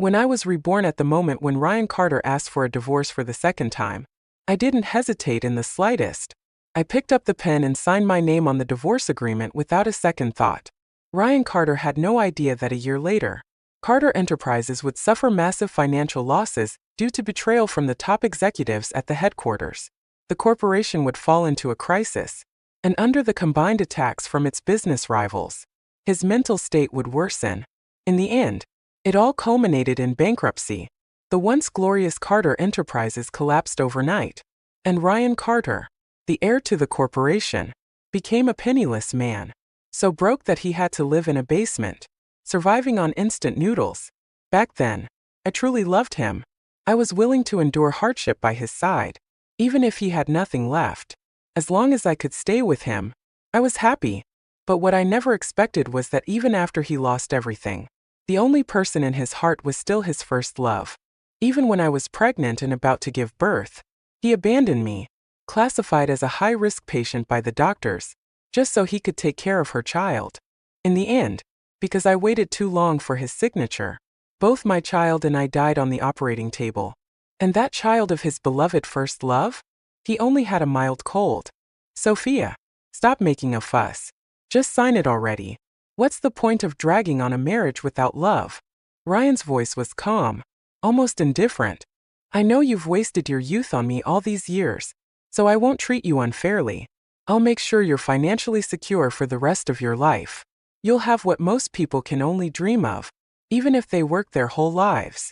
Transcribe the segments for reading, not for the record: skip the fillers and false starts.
When I was reborn at the moment when Ryan Carter asked for a divorce for the second time, I didn't hesitate in the slightest. I picked up the pen and signed my name on the divorce agreement without a second thought. Ryan Carter had no idea that a year later, Carter Enterprises would suffer massive financial losses due to betrayal from the top executives at the headquarters. The corporation would fall into a crisis, and under the combined attacks from its business rivals, his mental state would worsen. In the end, it all culminated in bankruptcy. The once glorious Carter Enterprises collapsed overnight, and Ryan Carter, the heir to the corporation, became a penniless man, so broke that he had to live in a basement, surviving on instant noodles. Back then, I truly loved him. I was willing to endure hardship by his side, even if he had nothing left. As long as I could stay with him, I was happy. But what I never expected was that even after he lost everything, the only person in his heart was still his first love. Even when I was pregnant and about to give birth, he abandoned me, classified as a high-risk patient by the doctors, just so he could take care of her child. In the end, because I waited too long for his signature, both my child and I died on the operating table. And that child of his beloved first love? He only had a mild cold. Sophia, stop making a fuss. Just sign it already. What's the point of dragging on a marriage without love? Ryan's voice was calm, almost indifferent. I know you've wasted your youth on me all these years, so I won't treat you unfairly. I'll make sure you're financially secure for the rest of your life. You'll have what most people can only dream of, even if they work their whole lives.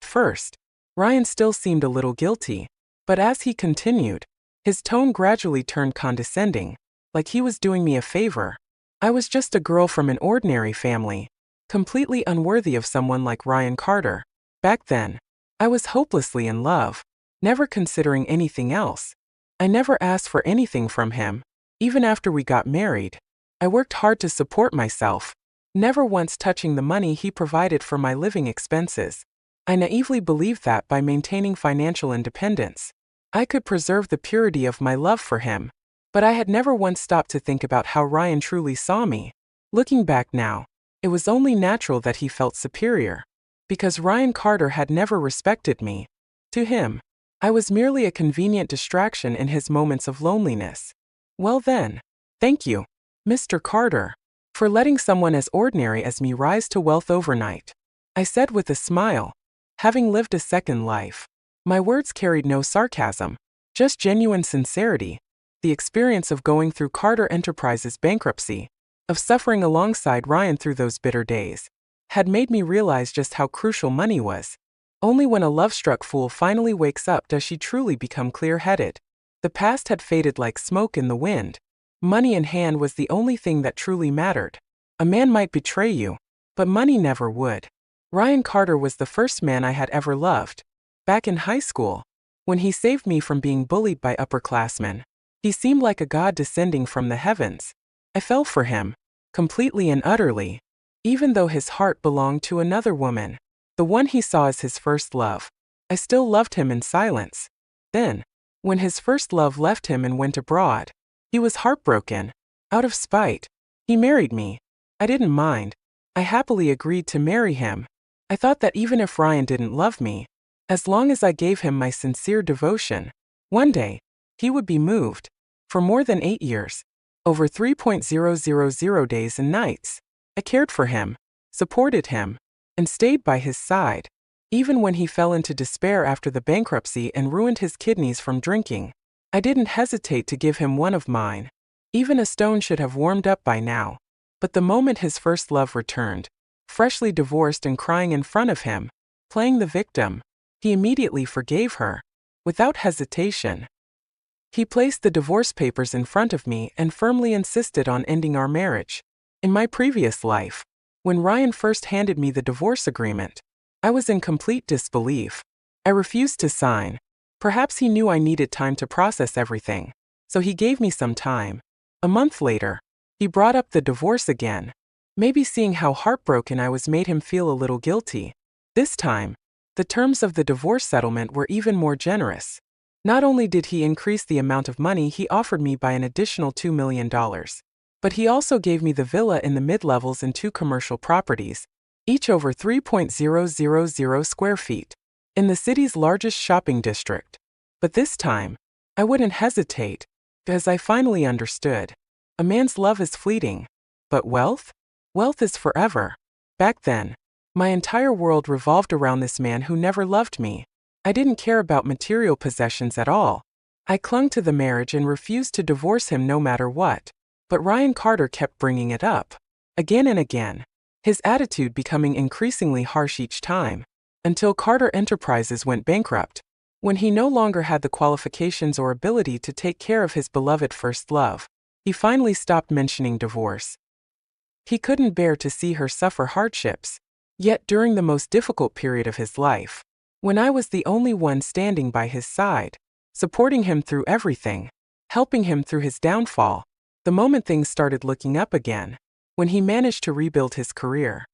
First, Ryan still seemed a little guilty, but as he continued, his tone gradually turned condescending, like he was doing me a favor. I was just a girl from an ordinary family, completely unworthy of someone like Ryan Carter. Back then, I was hopelessly in love, never considering anything else. I never asked for anything from him. Even after we got married, I worked hard to support myself, never once touching the money he provided for my living expenses. I naively believed that by maintaining financial independence, I could preserve the purity of my love for him. But I had never once stopped to think about how Ryan truly saw me. Looking back now, it was only natural that he felt superior, because Ryan Carter had never respected me. To him, I was merely a convenient distraction in his moments of loneliness. Well then, thank you, Mr. Carter, for letting someone as ordinary as me rise to wealth overnight, I said with a smile, having lived a second life. My words carried no sarcasm, just genuine sincerity. The experience of going through Carter Enterprises bankruptcy, of suffering alongside Ryan through those bitter days, had made me realize just how crucial money was. Only when a love-struck fool finally wakes up does she truly become clear-headed. The past had faded like smoke in the wind. Money in hand was the only thing that truly mattered. A man might betray you, but money never would. Ryan Carter was the first man I had ever loved. Back in high school, when he saved me from being bullied by upperclassmen, he seemed like a god descending from the heavens. I fell for him, completely and utterly, even though his heart belonged to another woman, the one he saw as his first love. I still loved him in silence. Then, when his first love left him and went abroad, he was heartbroken. Out of spite, he married me. I didn't mind. I happily agreed to marry him. I thought that even if Ryan didn't love me, as long as I gave him my sincere devotion, one day, he would be moved. For more than 8 years, over 3,000 days and nights, I cared for him, supported him, and stayed by his side. Even when he fell into despair after the bankruptcy and ruined his kidneys from drinking, I didn't hesitate to give him one of mine. Even a stone should have warmed up by now. But the moment his first love returned, freshly divorced and crying in front of him, playing the victim, he immediately forgave her, without hesitation. He placed the divorce papers in front of me and firmly insisted on ending our marriage. In my previous life, when Ryan first handed me the divorce agreement, I was in complete disbelief. I refused to sign. Perhaps he knew I needed time to process everything, so he gave me some time. A month later, he brought up the divorce again. Maybe seeing how heartbroken I was made him feel a little guilty. This time, the terms of the divorce settlement were even more generous. Not only did he increase the amount of money he offered me by an additional $2 million, but he also gave me the villa in the mid-levels and 2 commercial properties. each over 3,000 square feet, in the city's largest shopping district. But this time, I wouldn't hesitate, because I finally understood. A man's love is fleeting, but wealth? Wealth is forever. Back then, my entire world revolved around this man who never loved me. I didn't care about material possessions at all. I clung to the marriage and refused to divorce him no matter what. But Ryan Carter kept bringing it up, again and again, his attitude becoming increasingly harsh each time, until Carter Enterprises went bankrupt, when he no longer had the qualifications or ability to take care of his beloved first love. He finally stopped mentioning divorce. He couldn't bear to see her suffer hardships. Yet during the most difficult period of his life, when I was the only one standing by his side, supporting him through everything, helping him through his downfall, the moment things started looking up again, when he managed to rebuild his career,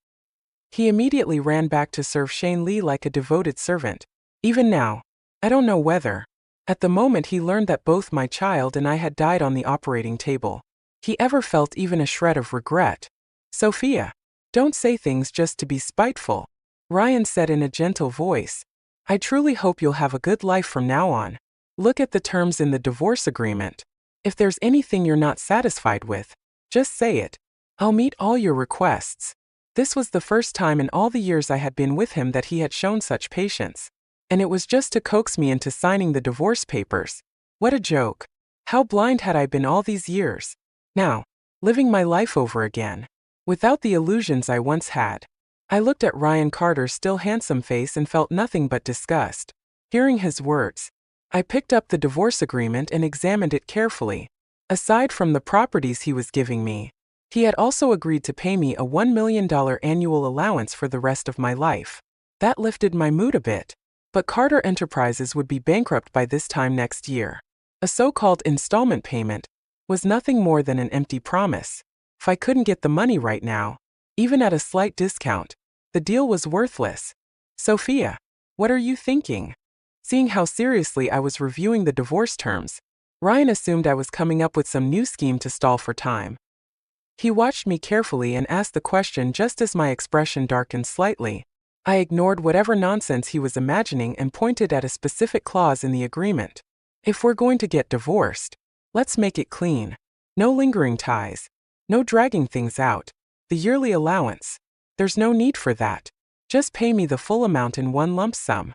he immediately ran back to serve Shamelessly like a devoted servant. Even now, I don't know whether, at the moment he learned that both my child and I had died on the operating table, he ever felt even a shred of regret. Sophia, don't say things just to be spiteful, Ryan said in a gentle voice. I truly hope you'll have a good life from now on. Look at the terms in the divorce agreement. If there's anything you're not satisfied with, just say it. I'll meet all your requests. This was the first time in all the years I had been with him that he had shown such patience. And it was just to coax me into signing the divorce papers. What a joke. How blind had I been all these years. Now, living my life over again, without the illusions I once had. I looked at Ryan Carter's still handsome face and felt nothing but disgust. Hearing his words, I picked up the divorce agreement and examined it carefully. Aside from the properties he was giving me, he had also agreed to pay me a $1 million annual allowance for the rest of my life. That lifted my mood a bit. But Carter Enterprises would be bankrupt by this time next year. A so-called installment payment was nothing more than an empty promise. If I couldn't get the money right now, even at a slight discount, the deal was worthless. Sophia, what are you thinking? Seeing how seriously I was reviewing the divorce terms, Ryan assumed I was coming up with some new scheme to stall for time. He watched me carefully and asked the question just as my expression darkened slightly. I ignored whatever nonsense he was imagining and pointed at a specific clause in the agreement. If we're going to get divorced, let's make it clean. No lingering ties. No dragging things out. The yearly allowance. There's no need for that. Just pay me the full amount in one lump sum.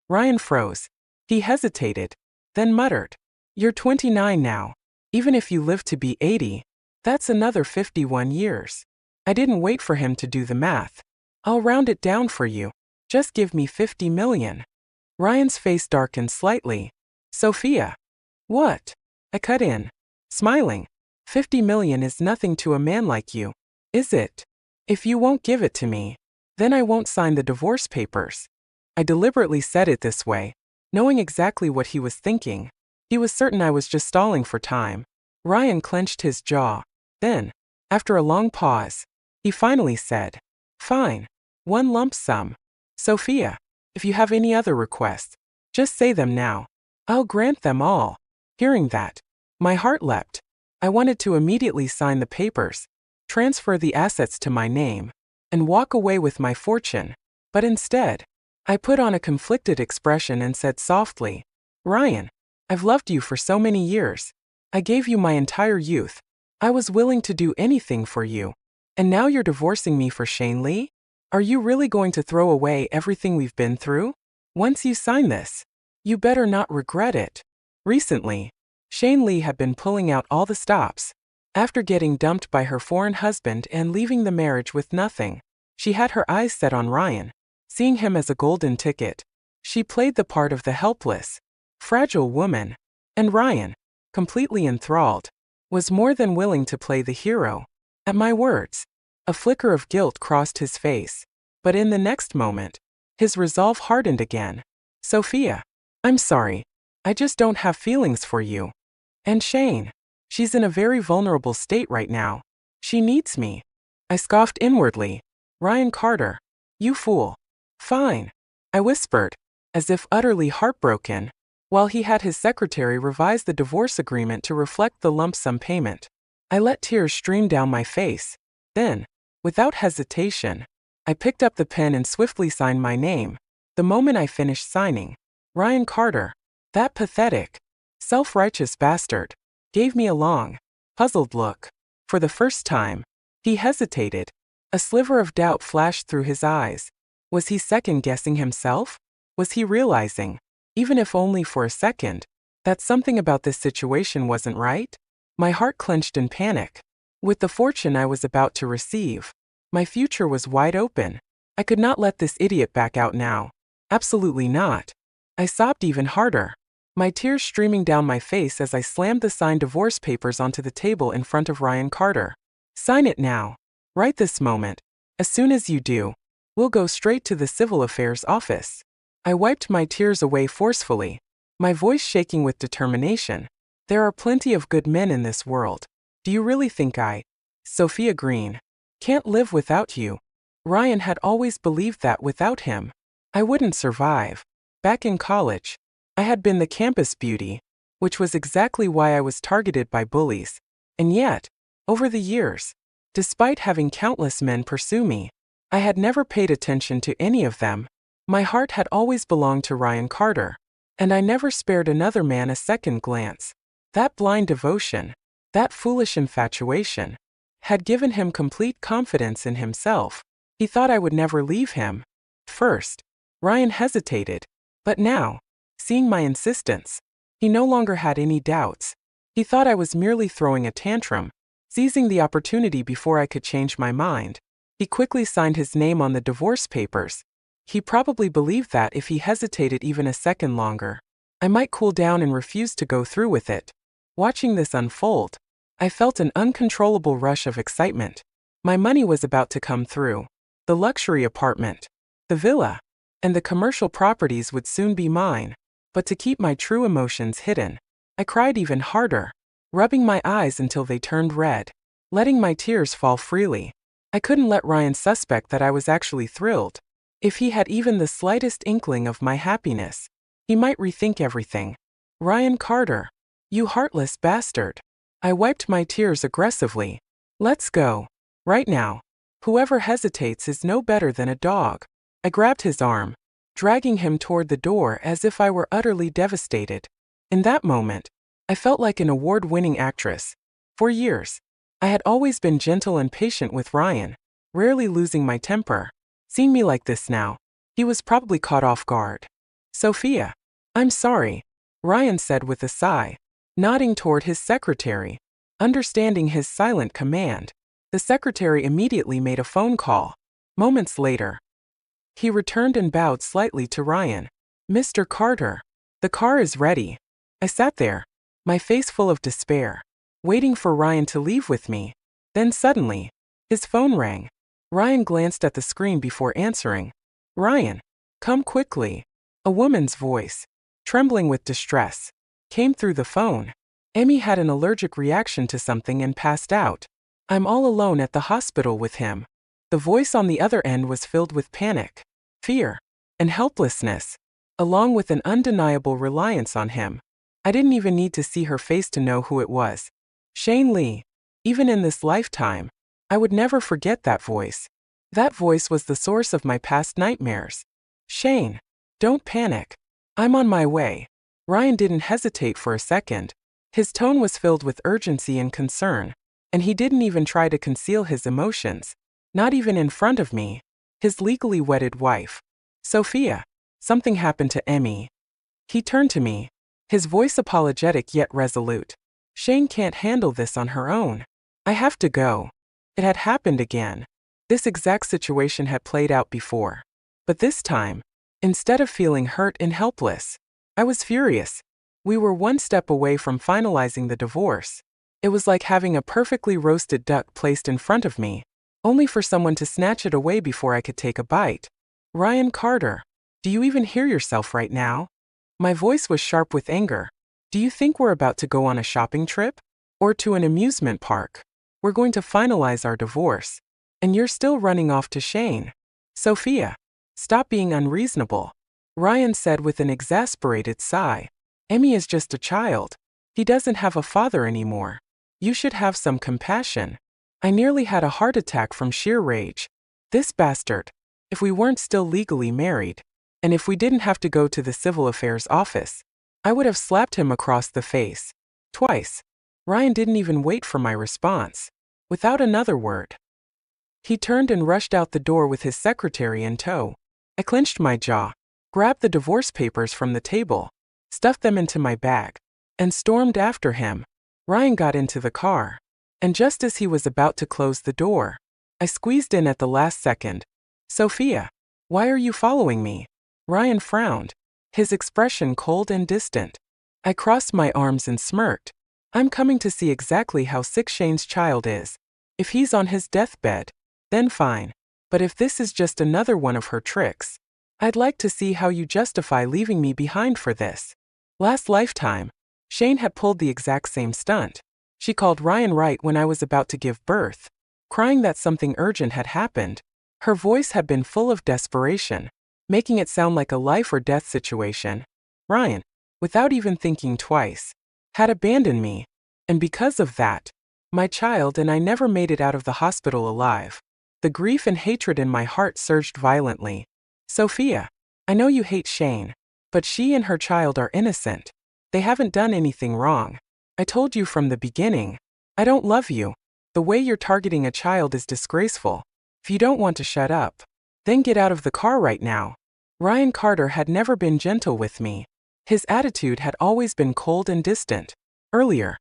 Ryan froze. He hesitated, then muttered, You're 29 now. Even if you live to be 80, that's another 51 years. I didn't wait for him to do the math. I'll round it down for you. Just give me 50 million. Ryan's face darkened slightly. Sophia. What? I cut in, smiling. 50 million is nothing to a man like you, is it? If you won't give it to me, then I won't sign the divorce papers. I deliberately said it this way, knowing exactly what he was thinking. He was certain I was just stalling for time. Ryan clenched his jaw. Then, after a long pause, he finally said, Fine. One lump sum. Sophia, if you have any other requests, just say them now. I'll grant them all. Hearing that, my heart leapt. I wanted to immediately sign the papers, transfer the assets to my name, and walk away with my fortune. But instead, I put on a conflicted expression and said softly, Ryan, I've loved you for so many years. I gave you my entire youth. I was willing to do anything for you. And now you're divorcing me for Shamelessly? Are you really going to throw away everything we've been through? Once you sign this, you better not regret it. Recently, Shamelessly had been pulling out all the stops. After getting dumped by her foreign husband and leaving the marriage with nothing, she had her eyes set on Ryan, seeing him as a golden ticket. She played the part of the helpless, fragile woman, and Ryan, completely enthralled, was more than willing to play the hero. At my words, a flicker of guilt crossed his face, but in the next moment, his resolve hardened again. Sophia, I'm sorry. I just don't have feelings for you. And Shane, she's in a very vulnerable state right now. She needs me. I scoffed inwardly. Ryan Carter, you fool. Fine, I whispered, as if utterly heartbroken, while he had his secretary revise the divorce agreement to reflect the lump sum payment. I let tears stream down my face. Then, without hesitation, I picked up the pen and swiftly signed my name. The moment I finished signing, Ryan Carter, that pathetic, self-righteous bastard, gave me a long, puzzled look. For the first time, he hesitated. A sliver of doubt flashed through his eyes. Was he second-guessing himself? Was he realizing, even if only for a second, that something about this situation wasn't right? My heart clenched in panic. With the fortune I was about to receive, my future was wide open. I could not let this idiot back out now. Absolutely not. I sobbed even harder, my tears streaming down my face as I slammed the signed divorce papers onto the table in front of Ryan Carter. Sign it now. Right this moment. As soon as you do, we'll go straight to the civil affairs office. I wiped my tears away forcefully, my voice shaking with determination. There are plenty of good men in this world. Do you really think Sophia Green, can't live without you? Ryan had always believed that without him, I wouldn't survive. Back in college, I had been the campus beauty, which was exactly why I was targeted by bullies. And yet, over the years, despite having countless men pursue me, I had never paid attention to any of them. My heart had always belonged to Ryan Carter, and I never spared another man a second glance. That blind devotion, that foolish infatuation, had given him complete confidence in himself. He thought I would never leave him. First, Ryan hesitated, but now, seeing my insistence, he no longer had any doubts. He thought I was merely throwing a tantrum, seizing the opportunity before I could change my mind. He quickly signed his name on the divorce papers. He probably believed that if he hesitated even a second longer, I might cool down and refuse to go through with it. Watching this unfold, I felt an uncontrollable rush of excitement. My money was about to come through. The luxury apartment, the villa, and the commercial properties would soon be mine. But to keep my true emotions hidden, I cried even harder, rubbing my eyes until they turned red, letting my tears fall freely. I couldn't let Ryan suspect that I was actually thrilled. If he had even the slightest inkling of my happiness, he might rethink everything. Ryan Carter, you heartless bastard. I wiped my tears aggressively. Let's go. Right now. Whoever hesitates is no better than a dog. I grabbed his arm, dragging him toward the door as if I were utterly devastated. In that moment, I felt like an award-winning actress. For years, I had always been gentle and patient with Ryan, rarely losing my temper. Seeing me like this now, he was probably caught off guard. Sophia, I'm sorry, Ryan said with a sigh, nodding toward his secretary. Understanding his silent command, the secretary immediately made a phone call. Moments later, he returned and bowed slightly to Ryan. Mr. Carter, the car is ready. I sat there, my face full of despair, waiting for Ryan to leave with me. Then suddenly, his phone rang. Ryan glanced at the screen before answering. Ryan, come quickly. A woman's voice, trembling with distress, came through the phone. Emmy had an allergic reaction to something and passed out. I'm all alone at the hospital with him. The voice on the other end was filled with panic, fear, and helplessness, along with an undeniable reliance on him. I didn't even need to see her face to know who it was. Shane Lee. Even in this lifetime, I would never forget that voice. That voice was the source of my past nightmares. Shane, don't panic. I'm on my way. Ryan didn't hesitate for a second. His tone was filled with urgency and concern, and he didn't even try to conceal his emotions, not even in front of me, his legally wedded wife. Sophia, something happened to Emmy. He turned to me, his voice apologetic yet resolute. Shane can't handle this on her own. I have to go. It had happened again. This exact situation had played out before. But this time, instead of feeling hurt and helpless, I was furious. We were one step away from finalizing the divorce. It was like having a perfectly roasted duck placed in front of me, only for someone to snatch it away before I could take a bite. Ryan Carter, do you even hear yourself right now? My voice was sharp with anger. Do you think we're about to go on a shopping trip? Or to an amusement park? We're going to finalize our divorce, and you're still running off to Shane. Sophia, stop being unreasonable, Ryan said with an exasperated sigh. Emmy is just a child. He doesn't have a father anymore. You should have some compassion. I nearly had a heart attack from sheer rage. This bastard. If we weren't still legally married, and if we didn't have to go to the civil affairs office, I would have slapped him across the face. Twice. Ryan didn't even wait for my response. Without another word, he turned and rushed out the door with his secretary in tow. I clenched my jaw, grabbed the divorce papers from the table, stuffed them into my bag, and stormed after him. Ryan got into the car, and just as he was about to close the door, I squeezed in at the last second. Sophia, why are you following me? Ryan frowned, his expression cold and distant. I crossed my arms and smirked. I'm coming to see exactly how sick Shane's child is. If he's on his deathbed, then fine. But if this is just another one of her tricks, I'd like to see how you justify leaving me behind for this. Last lifetime, Shane had pulled the exact same stunt. She called Ryan right when I was about to give birth, crying that something urgent had happened. Her voice had been full of desperation, making it sound like a life or death situation. Ryan, without even thinking twice, had abandoned me, and because of that, my child and I never made it out of the hospital alive. The grief and hatred in my heart surged violently. Sophia, I know you hate Shane, but she and her child are innocent. They haven't done anything wrong. I told you from the beginning, I don't love you. The way you're targeting a child is disgraceful. If you don't want to shut up, then get out of the car right now. Ryan Carter had never been gentle with me. His attitude had always been cold and distant. Earlier,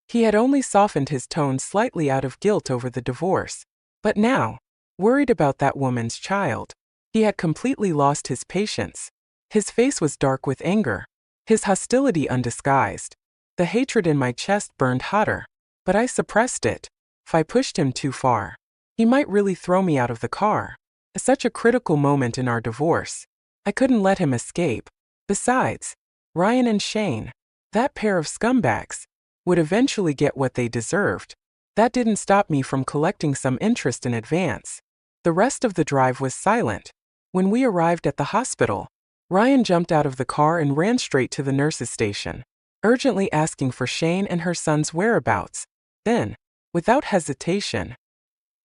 he had only softened his tone slightly out of guilt over the divorce. But now, worried about that woman's child, he had completely lost his patience. His face was dark with anger, his hostility undisguised. The hatred in my chest burned hotter, but I suppressed it. If I pushed him too far, he might really throw me out of the car. At such a critical moment in our divorce, I couldn't let him escape. Besides, Ryan and Shane, that pair of scumbags, would eventually get what they deserved. That didn't stop me from collecting some interest in advance. The rest of the drive was silent. When we arrived at the hospital, Ryan jumped out of the car and ran straight to the nurse's station, urgently asking for Shane and her son's whereabouts. Then, without hesitation,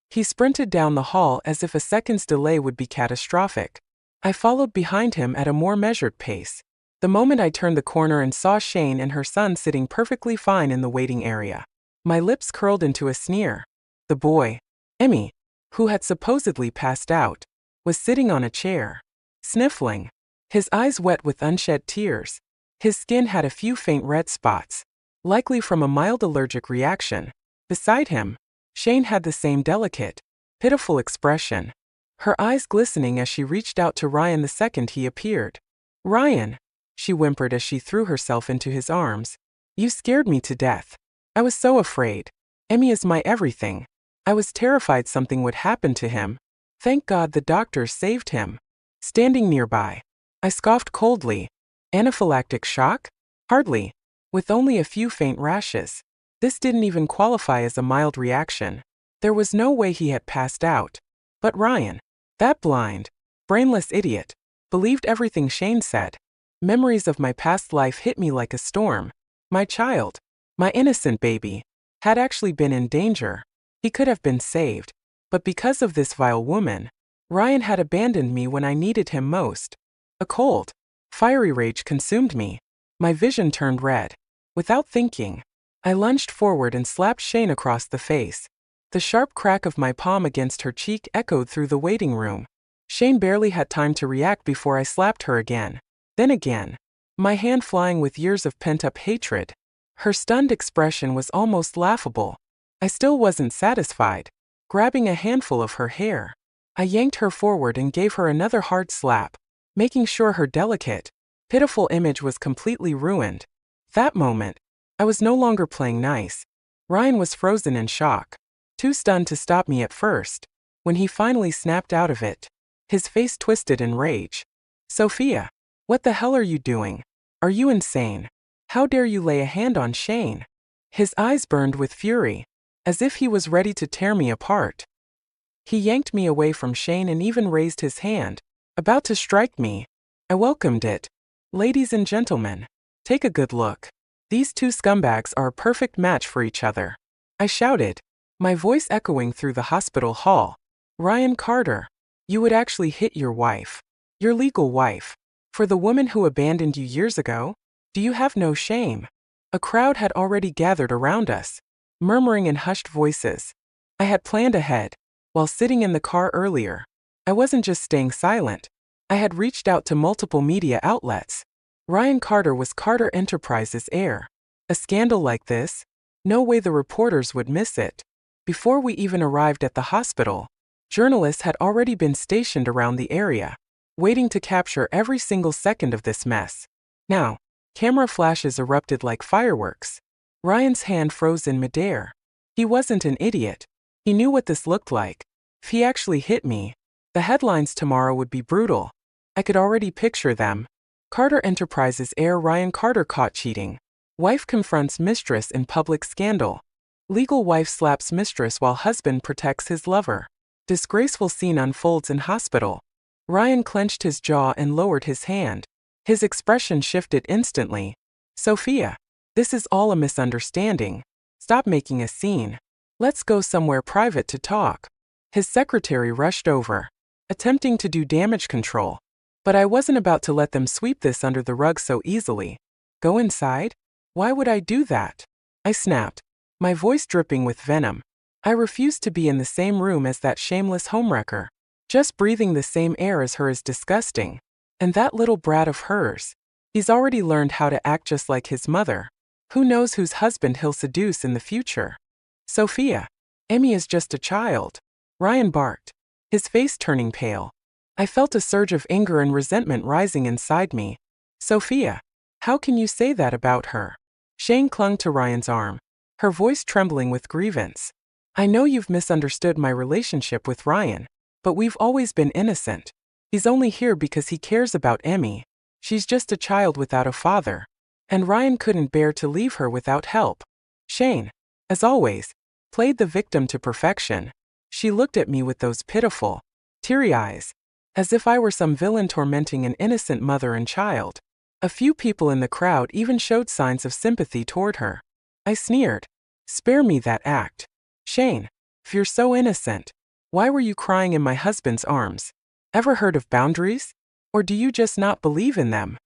he sprinted down the hall as if a second's delay would be catastrophic. I followed behind him at a more measured pace. The moment I turned the corner and saw Shane and her son sitting perfectly fine in the waiting area, my lips curled into a sneer. The boy, Emmy, who had supposedly passed out, was sitting on a chair, sniffling, his eyes wet with unshed tears. His skin had a few faint red spots, likely from a mild allergic reaction. Beside him, Shane had the same delicate, pitiful expression, her eyes glistening as she reached out to Ryan the second he appeared. Ryan, she whimpered as she threw herself into his arms. You scared me to death. I was so afraid. Emmy is my everything. I was terrified something would happen to him. Thank God the doctors saved him. Standing nearby, I scoffed coldly. Anaphylactic shock? Hardly. With only a few faint rashes. This didn't even qualify as a mild reaction. There was no way he had passed out. But Ryan, that blind, brainless idiot, believed everything Shane said. Memories of my past life hit me like a storm. My child, my innocent baby, had actually been in danger. He could have been saved. But because of this vile woman, Ryan had abandoned me when I needed him most. A cold, fiery rage consumed me. My vision turned red. Without thinking, I lunged forward and slapped Shane across the face. The sharp crack of my palm against her cheek echoed through the waiting room. Shane barely had time to react before I slapped her again. Then again, my hand flying with years of pent-up hatred. Her stunned expression was almost laughable. I still wasn't satisfied. Grabbing a handful of her hair, I yanked her forward and gave her another hard slap, making sure her delicate, pitiful image was completely ruined. That moment, I was no longer playing nice. Ryan was frozen in shock, too stunned to stop me at first. When he finally snapped out of it, his face twisted in rage. Sophia, what the hell are you doing? Are you insane? How dare you lay a hand on Shane? His eyes burned with fury, as if he was ready to tear me apart. He yanked me away from Shane and even raised his hand, about to strike me. I welcomed it. Ladies and gentlemen, take a good look. These two scumbags are a perfect match for each other. I shouted, my voice echoing through the hospital hall. Ryan Carter. You would actually hit your wife. Your legal wife. For the woman who abandoned you years ago? Do you have no shame? A crowd had already gathered around us, murmuring in hushed voices. I had planned ahead. While sitting in the car earlier, I wasn't just staying silent. I had reached out to multiple media outlets. Ryan Carter was Carter Enterprises' heir. A scandal like this? No way the reporters would miss it. Before we even arrived at the hospital, journalists had already been stationed around the area, waiting to capture every single second of this mess. Now, camera flashes erupted like fireworks. Ryan's hand froze in midair. He wasn't an idiot. He knew what this looked like. If he actually hit me, the headlines tomorrow would be brutal. I could already picture them. Carter Enterprises heir Ryan Carter caught cheating. Wife confronts mistress in public scandal. Legal wife slaps mistress while husband protects his lover. Disgraceful scene unfolds in hospital. Ryan clenched his jaw and lowered his hand. His expression shifted instantly. Sophia, this is all a misunderstanding. Stop making a scene. Let's go somewhere private to talk. His secretary rushed over, attempting to do damage control. But I wasn't about to let them sweep this under the rug so easily. Go inside? Why would I do that? I snapped, my voice dripping with venom. I refused to be in the same room as that shameless homewrecker. Just breathing the same air as her is disgusting. And that little brat of hers. He's already learned how to act just like his mother. Who knows whose husband he'll seduce in the future? Sophia, Emmy is just a child. Ryan barked, his face turning pale. I felt a surge of anger and resentment rising inside me. Sophia, how can you say that about her? Shane clung to Ryan's arm, her voice trembling with grievance. I know you've misunderstood my relationship with Ryan, but we've always been innocent. He's only here because he cares about Emmy. She's just a child without a father. And Ryan couldn't bear to leave her without help. Shane, as always, played the victim to perfection. She looked at me with those pitiful, teary eyes, as if I were some villain tormenting an innocent mother and child. A few people in the crowd even showed signs of sympathy toward her. I sneered. Spare me that act. Shane, if you're so innocent, why were you crying in my husband's arms? Ever heard of boundaries? Or do you just not believe in them?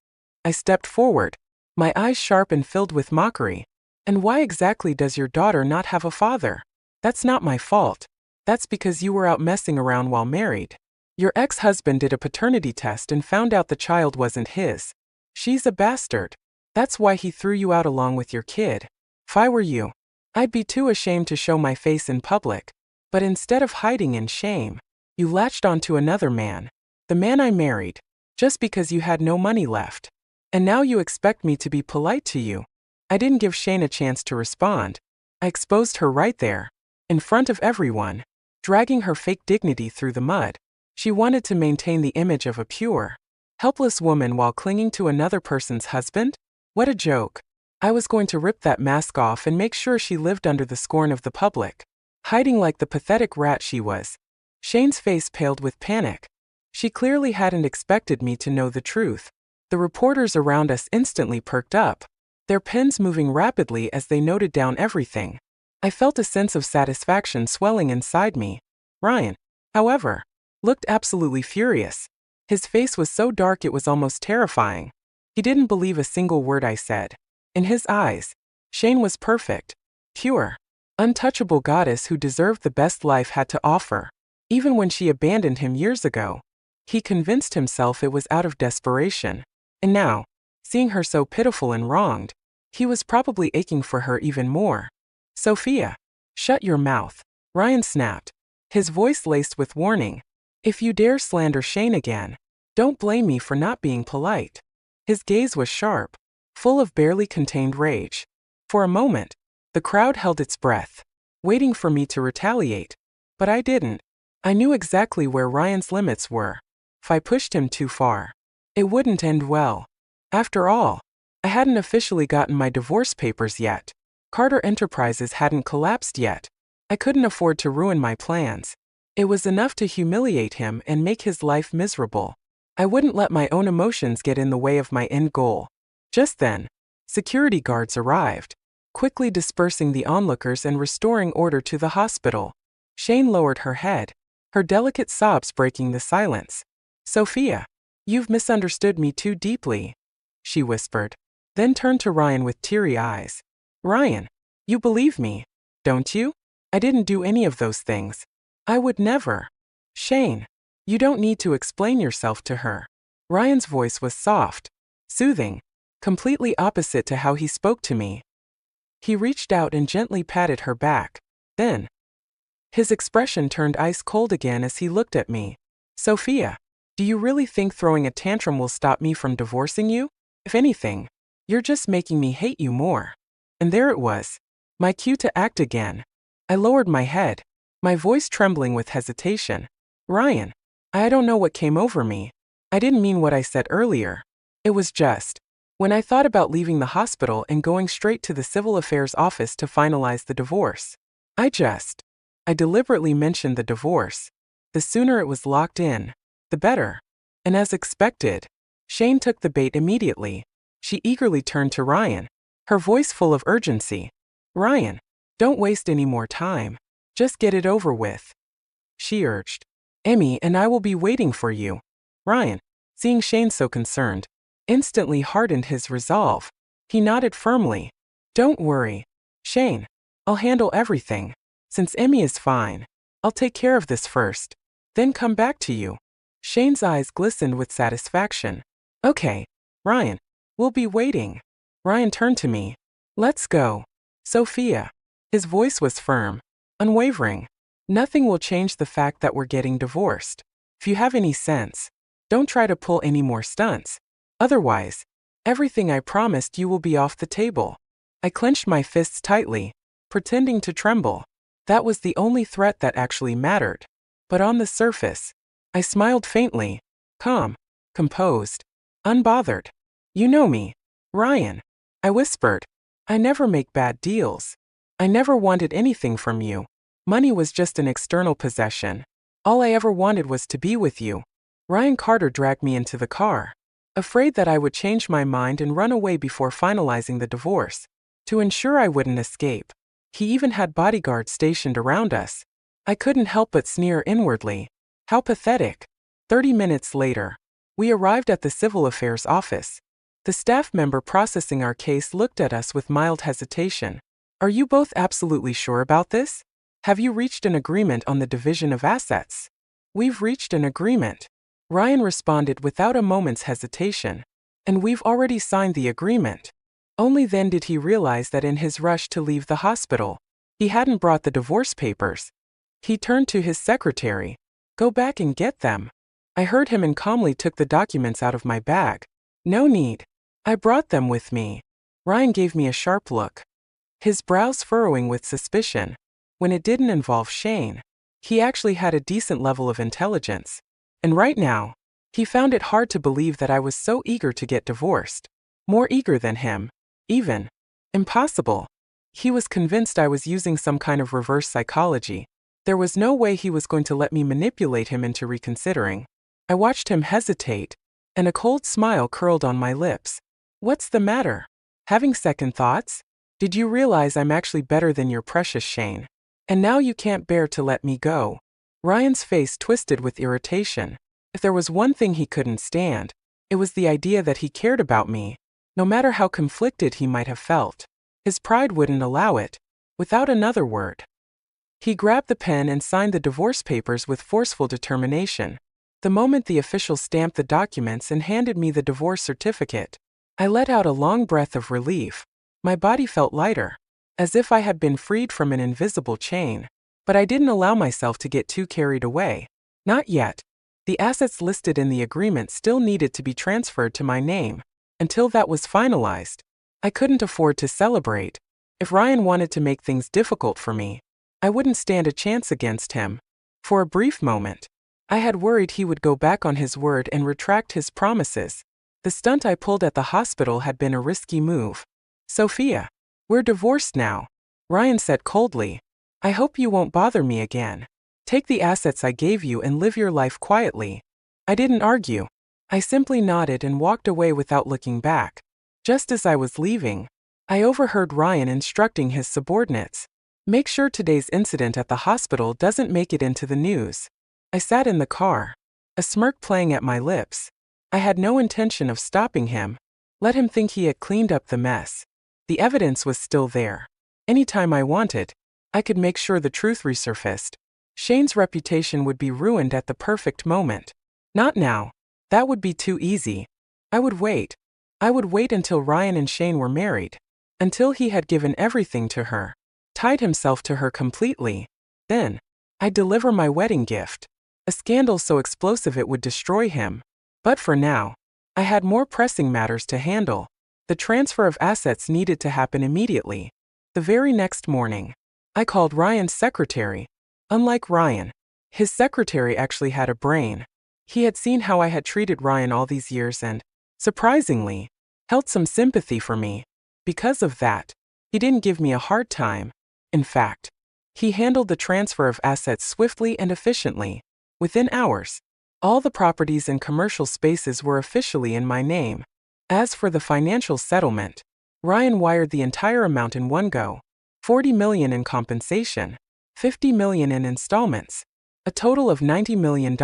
I stepped forward, my eyes sharp and filled with mockery. And why exactly does your daughter not have a father? That's not my fault. That's because you were out messing around while married. Your ex-husband did a paternity test and found out the child wasn't his. She's a bastard. That's why he threw you out along with your kid. If I were you, I'd be too ashamed to show my face in public. But instead of hiding in shame, you latched onto another man. The man I married, just because you had no money left. And now you expect me to be polite to you. I didn't give Shane a chance to respond. I exposed her right there, in front of everyone, dragging her fake dignity through the mud. She wanted to maintain the image of a pure, helpless woman while clinging to another person's husband? What a joke. I was going to rip that mask off and make sure she lived under the scorn of the public, hiding like the pathetic rat she was. Shane's face paled with panic. She clearly hadn't expected me to know the truth. The reporters around us instantly perked up, their pens moving rapidly as they noted down everything. I felt a sense of satisfaction swelling inside me. Ryan, however, looked absolutely furious. His face was so dark it was almost terrifying. He didn't believe a single word I said. In his eyes, Shane was perfect, pure, untouchable goddess who deserved the best life had to offer. Even when she abandoned him years ago, he convinced himself it was out of desperation. And now, seeing her so pitiful and wronged, he was probably aching for her even more. Sophia, shut your mouth, Ryan snapped, his voice laced with warning. If you dare slander Shane again, don't blame me for not being polite. His gaze was sharp, full of barely contained rage. For a moment, the crowd held its breath, waiting for me to retaliate. But I didn't. I knew exactly where Ryan's limits were. If I pushed him too far, it wouldn't end well. After all, I hadn't officially gotten my divorce papers yet. Carter Enterprises hadn't collapsed yet. I couldn't afford to ruin my plans. It was enough to humiliate him and make his life miserable. I wouldn't let my own emotions get in the way of my end goal. Just then, security guards arrived, quickly dispersing the onlookers and restoring order to the hospital. Shane lowered her head, her delicate sobs breaking the silence. "Sophia, you've misunderstood me too deeply," she whispered, then turned to Ryan with teary eyes. "Ryan, you believe me, don't you? I didn't do any of those things. I would never." "Shane, you don't need to explain yourself to her." Ryan's voice was soft, soothing, completely opposite to how he spoke to me. He reached out and gently patted her back. Then, his expression turned ice cold again as he looked at me. "Sophia, do you really think throwing a tantrum will stop me from divorcing you? If anything, you're just making me hate you more." And there it was, my cue to act again. I lowered my head, my voice trembling with hesitation. "Ryan, I don't know what came over me. I didn't mean what I said earlier. It was just, when I thought about leaving the hospital and going straight to the civil affairs office to finalize the divorce. I deliberately mentioned the divorce. The sooner it was locked in, the better." And as expected, Shane took the bait immediately. She eagerly turned to Ryan, her voice full of urgency. "Ryan, don't waste any more time. Just get it over with," she urged. "Emmy and I will be waiting for you." Ryan, seeing Shane so concerned, instantly hardened his resolve. He nodded firmly. "Don't worry, Shane. I'll handle everything. Since Emmy is fine, I'll take care of this first, then come back to you." Shane's eyes glistened with satisfaction. "Okay, Ryan, we'll be waiting." Ryan turned to me. "Let's go, Sophia." His voice was firm, unwavering. "Nothing will change the fact that we're getting divorced. If you have any sense, don't try to pull any more stunts. Otherwise, everything I promised you will be off the table." I clenched my fists tightly, pretending to tremble. That was the only threat that actually mattered. But on the surface, I smiled faintly, calm, composed, unbothered. "You know me, Ryan," I whispered. "I never make bad deals. I never wanted anything from you. Money was just an external possession. All I ever wanted was to be with you." Ryan Carter dragged me into the car, afraid that I would change my mind and run away before finalizing the divorce. To ensure I wouldn't escape, he even had bodyguards stationed around us. I couldn't help but sneer inwardly. How pathetic. 30 minutes later, we arrived at the civil affairs office. The staff member processing our case looked at us with mild hesitation. "Are you both absolutely sure about this? Have you reached an agreement on the division of assets?" "We've reached an agreement," Ryan responded without a moment's hesitation. "And we've already signed the agreement." Only then did he realize that in his rush to leave the hospital, he hadn't brought the divorce papers. He turned to his secretary. "Go back and get them." I heard him and calmly took the documents out of my bag. "No need. I brought them with me." Ryan gave me a sharp look, his brows furrowing with suspicion. When it didn't involve Shane, he actually had a decent level of intelligence. And right now, he found it hard to believe that I was so eager to get divorced. More eager than him, even. Impossible. He was convinced I was using some kind of reverse psychology. There was no way he was going to let me manipulate him into reconsidering. I watched him hesitate, and a cold smile curled on my lips. "What's the matter? Having second thoughts? Did you realize I'm actually better than your precious Shane? And now you can't bear to let me go?" Ryan's face twisted with irritation. If there was one thing he couldn't stand, it was the idea that he cared about me, no matter how conflicted he might have felt. His pride wouldn't allow it. Without another word, he grabbed the pen and signed the divorce papers with forceful determination. The moment the official stamped the documents and handed me the divorce certificate, I let out a long breath of relief. My body felt lighter, as if I had been freed from an invisible chain. But I didn't allow myself to get too carried away. Not yet. The assets listed in the agreement still needed to be transferred to my name. Until that was finalized, I couldn't afford to celebrate. If Ryan wanted to make things difficult for me, I wouldn't stand a chance against him. For a brief moment, I had worried he would go back on his word and retract his promises. The stunt I pulled at the hospital had been a risky move. "Sophia, we're divorced now," Ryan said coldly. "I hope you won't bother me again. Take the assets I gave you and live your life quietly." I didn't argue. I simply nodded and walked away without looking back. Just as I was leaving, I overheard Ryan instructing his subordinates, "Make sure today's incident at the hospital doesn't make it into the news." I sat in the car, a smirk playing at my lips. I had no intention of stopping him. Let him think he had cleaned up the mess. The evidence was still there. Anytime I wanted, I could make sure the truth resurfaced. Shane's reputation would be ruined at the perfect moment. Not now. That would be too easy. I would wait. I would wait until Ryan and Shane were married. Until he had given everything to her. Tied himself to her completely. Then, I'd deliver my wedding gift. A scandal so explosive it would destroy him. But for now, I had more pressing matters to handle. The transfer of assets needed to happen immediately. The very next morning, I called Ryan's secretary. Unlike Ryan, his secretary actually had a brain. He had seen how I had treated Ryan all these years and, surprisingly, held some sympathy for me. Because of that, he didn't give me a hard time. In fact, he handled the transfer of assets swiftly and efficiently. Within hours, all the properties and commercial spaces were officially in my name. As for the financial settlement, Ryan wired the entire amount in one go. $40 million in compensation, $50 million in installments, a total of $90 million.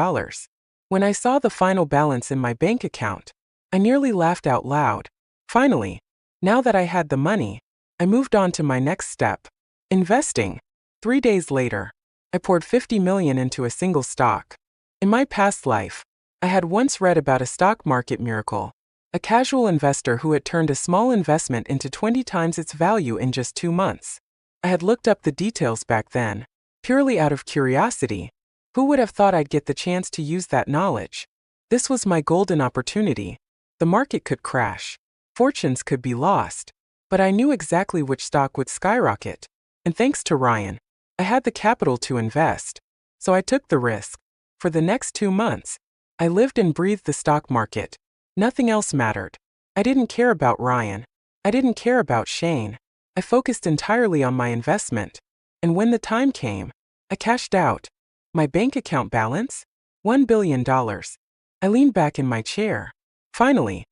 When I saw the final balance in my bank account, I nearly laughed out loud. Finally, now that I had the money, I moved on to my next step. Investing. 3 days later, I poured $50 million into a single stock. In my past life, I had once read about a stock market miracle, a casual investor who had turned a small investment into 20 times its value in just 2 months. I had looked up the details back then, purely out of curiosity. Who would have thought I'd get the chance to use that knowledge? This was my golden opportunity. The market could crash. Fortunes could be lost. But I knew exactly which stock would skyrocket. And thanks to Ryan, I had the capital to invest. So I took the risk. For the next 2 months, I lived and breathed the stock market. Nothing else mattered. I didn't care about Ryan. I didn't care about Shane. I focused entirely on my investment. And when the time came, I cashed out. My bank account balance? $1 billion. I leaned back in my chair. Finally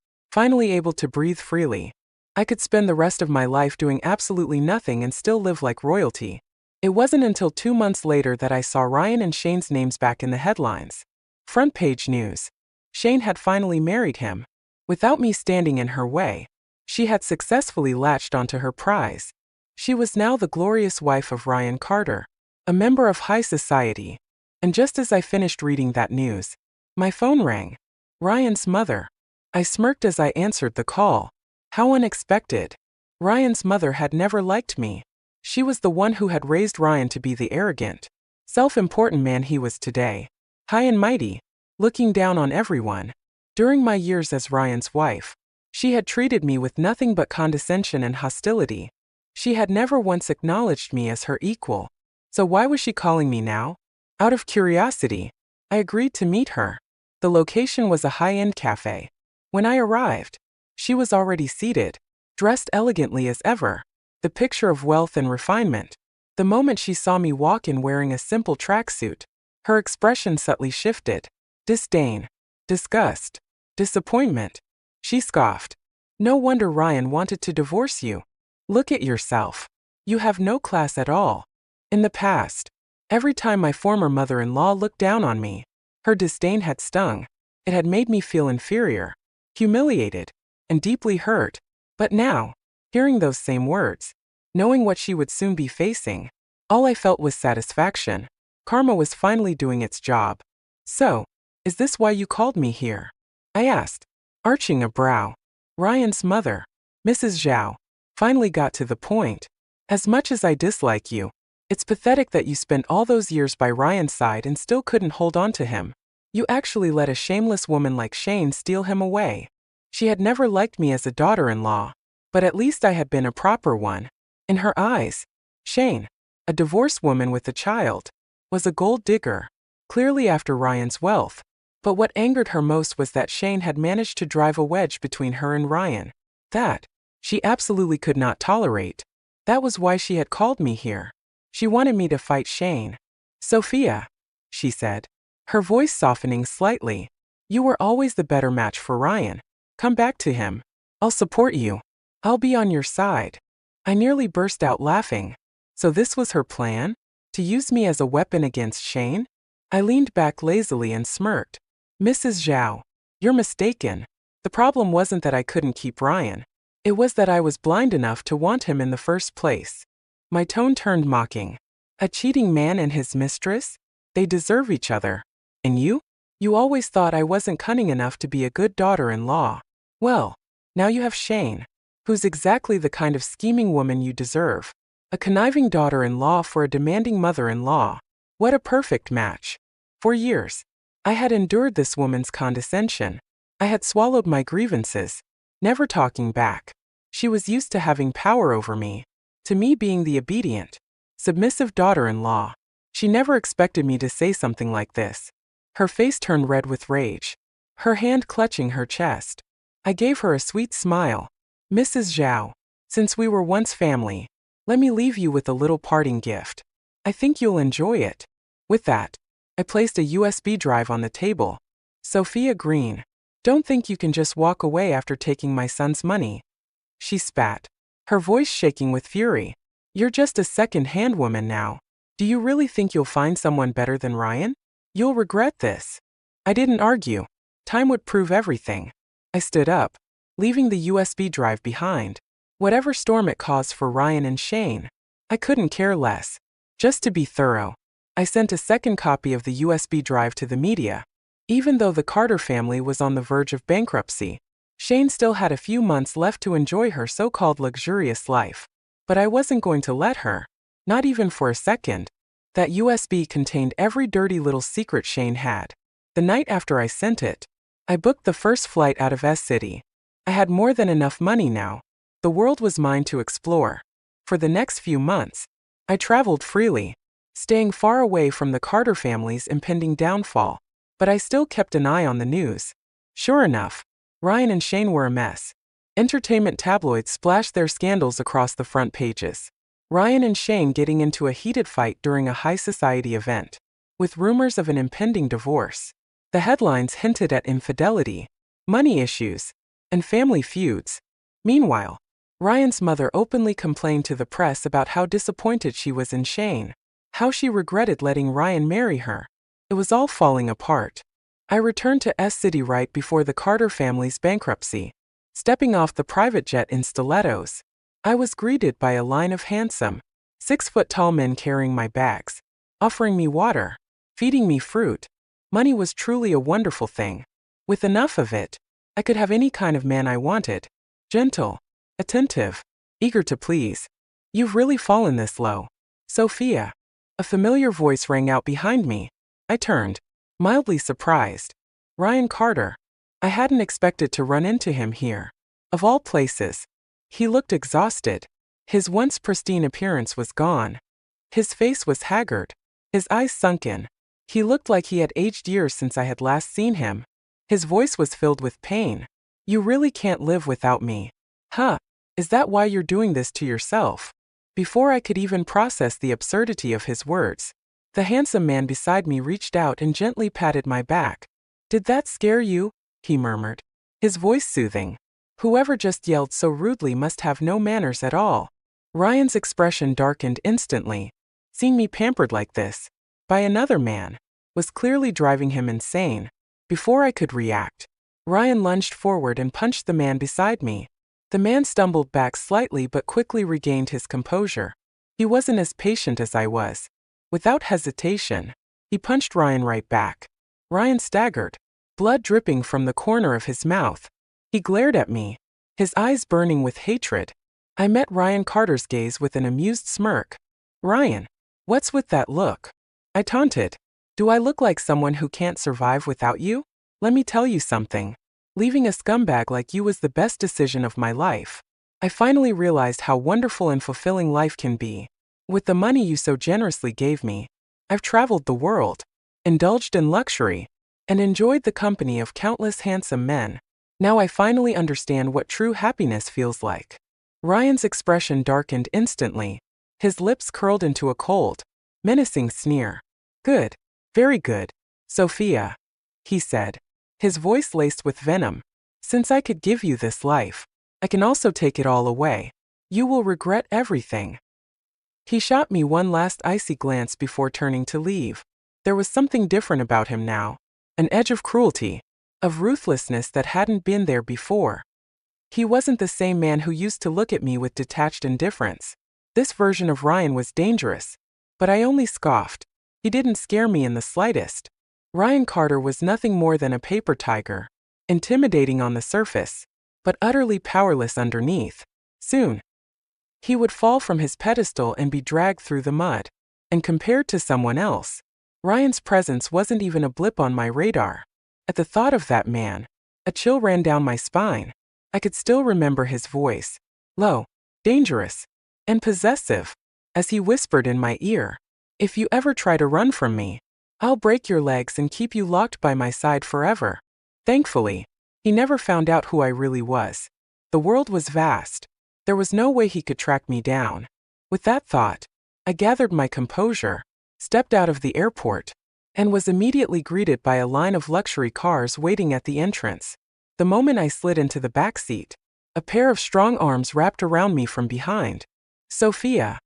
able to breathe freely. I could spend the rest of my life doing absolutely nothing and still live like royalty. It wasn't until 2 months later that I saw Ryan and Shane's names back in the headlines. Front page news. Shane had finally married him. Without me standing in her way, she had successfully latched onto her prize. She was now the glorious wife of Ryan Carter, a member of high society. And just as I finished reading that news, my phone rang. Ryan's mother. I smirked as I answered the call. How unexpected. Ryan's mother had never liked me. She was the one who had raised Ryan to be the arrogant, self-important man he was today. High and mighty, looking down on everyone. During my years as Ryan's wife, she had treated me with nothing but condescension and hostility. She had never once acknowledged me as her equal. So why was she calling me now? Out of curiosity, I agreed to meet her. The location was a high-end cafe. When I arrived, she was already seated, dressed elegantly as ever. The picture of wealth and refinement. The moment she saw me walk in wearing a simple tracksuit, her expression subtly shifted. Disdain, disgust, disappointment. She scoffed. No wonder Ryan wanted to divorce you. Look at yourself. You have no class at all. In the past, every time my former mother-in-law looked down on me, her disdain had stung. It had made me feel inferior, humiliated, and deeply hurt. But now, hearing those same words, knowing what she would soon be facing, all I felt was satisfaction. Karma was finally doing its job. So, is this why you called me here? I asked, arching a brow. Ryan's mother, Mrs. Zhao, finally got to the point. As much as I dislike you, it's pathetic that you spent all those years by Ryan's side and still couldn't hold on to him. You actually let a shameless woman like Shane steal him away. She had never liked me as a daughter-in-law, but at least I had been a proper one. In her eyes, Shane, a divorced woman with a child, was a gold digger, clearly after Ryan's wealth. But what angered her most was that Shane had managed to drive a wedge between her and Ryan. That, she absolutely could not tolerate. That was why she had called me here. She wanted me to fight Shane. Sophia, she said, her voice softening slightly, you were always the better match for Ryan. Come back to him. I'll support you. I'll be on your side. I nearly burst out laughing. So this was her plan? To use me as a weapon against Shane? I leaned back lazily and smirked. Mrs. Zhao, you're mistaken. The problem wasn't that I couldn't keep Ryan. It was that I was blind enough to want him in the first place. My tone turned mocking. A cheating man and his mistress? They deserve each other. And you? You always thought I wasn't cunning enough to be a good daughter-in-law. Well, now you have Shane, who's exactly the kind of scheming woman you deserve. A conniving daughter-in-law for a demanding mother-in-law. What a perfect match. For years, I had endured this woman's condescension. I had swallowed my grievances, never talking back. She was used to having power over me, to me being the obedient, submissive daughter-in-law. She never expected me to say something like this. Her face turned red with rage, her hand clutching her chest. I gave her a sweet smile. Mrs. Zhao, since we were once family, let me leave you with a little parting gift. I think you'll enjoy it. With that, I placed a USB drive on the table. Sophia Green, don't think you can just walk away after taking my son's money. She spat, her voice shaking with fury. You're just a second-hand woman now. Do you really think you'll find someone better than Ryan? You'll regret this. I didn't argue. Time would prove everything. I stood up, leaving the USB drive behind. Whatever storm it caused for Ryan and Shane, I couldn't care less. Just to be thorough, I sent a second copy of the USB drive to the media. Even though the Carter family was on the verge of bankruptcy, Shane still had a few months left to enjoy her so-called luxurious life. But I wasn't going to let her, not even for a second. That USB contained every dirty little secret Shane had. The night after I sent it, I booked the first flight out of S-City. I had more than enough money now. The world was mine to explore. For the next few months, I traveled freely, staying far away from the Carter family's impending downfall. But I still kept an eye on the news. Sure enough, Ryan and Shane were a mess. Entertainment tabloids splashed their scandals across the front pages. Ryan and Shane getting into a heated fight during a high society event, with rumors of an impending divorce. The headlines hinted at infidelity, money issues, and family feuds. Meanwhile, Ryan's mother openly complained to the press about how disappointed she was in Shane, how she regretted letting Ryan marry her. It was all falling apart. I returned to S-City right before the Carter family's bankruptcy. Stepping off the private jet in stilettos, I was greeted by a line of handsome, 6-foot-tall men carrying my bags, offering me water, feeding me fruit. Money was truly a wonderful thing. With enough of it, I could have any kind of man I wanted. Gentle, attentive, eager to please. You've really fallen this low. Sophia. A familiar voice rang out behind me. I turned, mildly surprised. Ryan Carter. I hadn't expected to run into him here. Of all places. He looked exhausted. His once pristine appearance was gone. His face was haggard, his eyes sunken. He looked like he had aged years since I had last seen him. His voice was filled with pain. You really can't live without me. Huh? Is that why you're doing this to yourself? Before I could even process the absurdity of his words, the handsome man beside me reached out and gently patted my back. Did that scare you? He murmured, his voice soothing. Whoever just yelled so rudely must have no manners at all. Ryan's expression darkened instantly. Seeing me pampered like this, by another man, was clearly driving him insane. Before I could react, Ryan lunged forward and punched the man beside me. The man stumbled back slightly but quickly regained his composure. He wasn't as patient as I was. Without hesitation, he punched Ryan right back. Ryan staggered, blood dripping from the corner of his mouth. He glared at me, his eyes burning with hatred. I met Ryan Carter's gaze with an amused smirk. Ryan, what's with that look? I taunted. Do I look like someone who can't survive without you? Let me tell you something. Leaving a scumbag like you was the best decision of my life. I finally realized how wonderful and fulfilling life can be. With the money you so generously gave me, I've traveled the world, indulged in luxury, and enjoyed the company of countless handsome men. Now I finally understand what true happiness feels like. Ryan's expression darkened instantly. His lips curled into a cold, menacing sneer. Good. Very good, Sophia, he said, his voice laced with venom. Since I could give you this life, I can also take it all away. You will regret everything. He shot me one last icy glance before turning to leave. There was something different about him now. An edge of cruelty, of ruthlessness that hadn't been there before. He wasn't the same man who used to look at me with detached indifference. This version of Ryan was dangerous. But I only scoffed. He didn't scare me in the slightest. Ryan Carter was nothing more than a paper tiger, intimidating on the surface, but utterly powerless underneath. Soon, he would fall from his pedestal and be dragged through the mud. And compared to someone else, Ryan's presence wasn't even a blip on my radar. At the thought of that man, a chill ran down my spine. I could still remember his voice, low, dangerous, and possessive, as he whispered in my ear, "If you ever try to run from me, I'll break your legs and keep you locked by my side forever." Thankfully, he never found out who I really was. The world was vast. There was no way he could track me down. With that thought, I gathered my composure, stepped out of the airport, and was immediately greeted by a line of luxury cars waiting at the entrance. The moment I slid into the back seat, a pair of strong arms wrapped around me from behind. "Sophia,"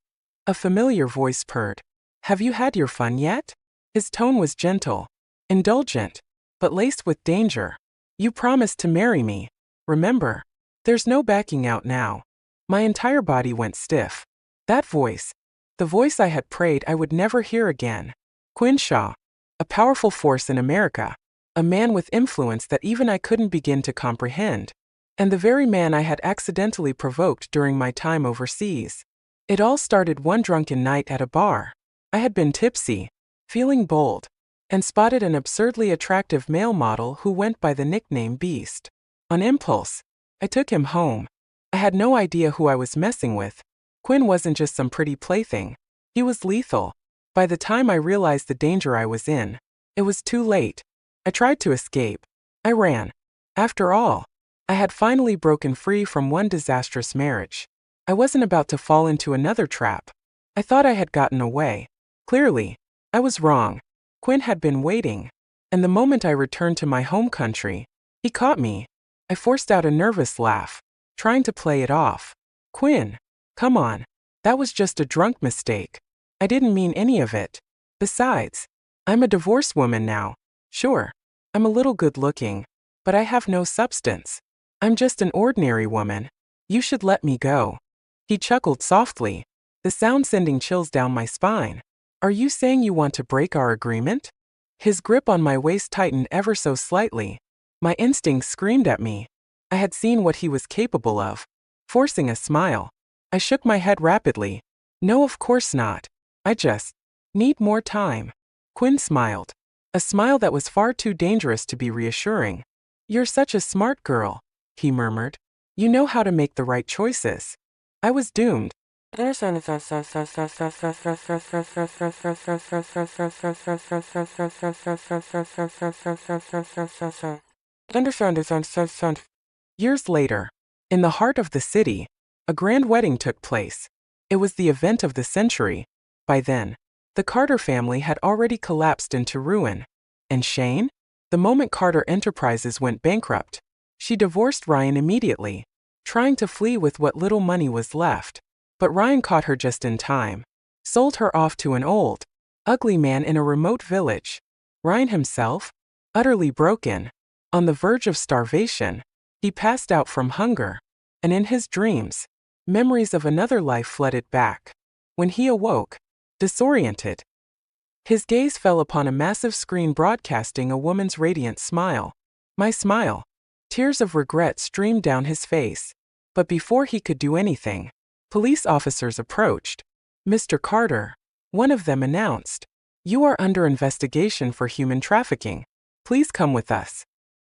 a familiar voice purred. "Have you had your fun yet?" His tone was gentle, indulgent, but laced with danger. "You promised to marry me, remember? There's no backing out now." My entire body went stiff. That voice, the voice I had prayed I would never hear again. Quinn Shaw, a powerful force in America, a man with influence that even I couldn't begin to comprehend, and the very man I had accidentally provoked during my time overseas. It all started one drunken night at a bar. I had been tipsy, feeling bold, and spotted an absurdly attractive male model who went by the nickname Beast. On impulse, I took him home. I had no idea who I was messing with. Quinn wasn't just some pretty plaything. He was lethal. By the time I realized the danger I was in, it was too late. I tried to escape. I ran. After all, I had finally broken free from one disastrous marriage. I wasn't about to fall into another trap. I thought I had gotten away. Clearly, I was wrong. Quinn had been waiting. And the moment I returned to my home country, he caught me. I forced out a nervous laugh, trying to play it off. "Quinn, come on. That was just a drunk mistake. I didn't mean any of it. Besides, I'm a divorced woman now. Sure, I'm a little good-looking, but I have no substance. I'm just an ordinary woman. You should let me go." He chuckled softly, the sound sending chills down my spine. "Are you saying you want to break our agreement?" His grip on my waist tightened ever so slightly. My instincts screamed at me. I had seen what he was capable of. Forcing a smile, I shook my head rapidly. "No, of course not. I just need more time." Quinn smiled, a smile that was far too dangerous to be reassuring. "You're such a smart girl," he murmured. "You know how to make the right choices." I was doomed. Years later, in the heart of the city, a grand wedding took place. It was the event of the century. By then, the Carter family had already collapsed into ruin. And Shane? The moment Carter Enterprises went bankrupt, she divorced Ryan immediately, trying to flee with what little money was left. But Ryan caught her just in time, sold her off to an old, ugly man in a remote village. Ryan himself, utterly broken, on the verge of starvation, he passed out from hunger, and in his dreams, memories of another life flooded back. When he awoke, disoriented, his gaze fell upon a massive screen broadcasting a woman's radiant smile. My smile. Tears of regret streamed down his face. But before he could do anything, police officers approached. "Mr. Carter," one of them announced, "you are under investigation for human trafficking. Please come with us."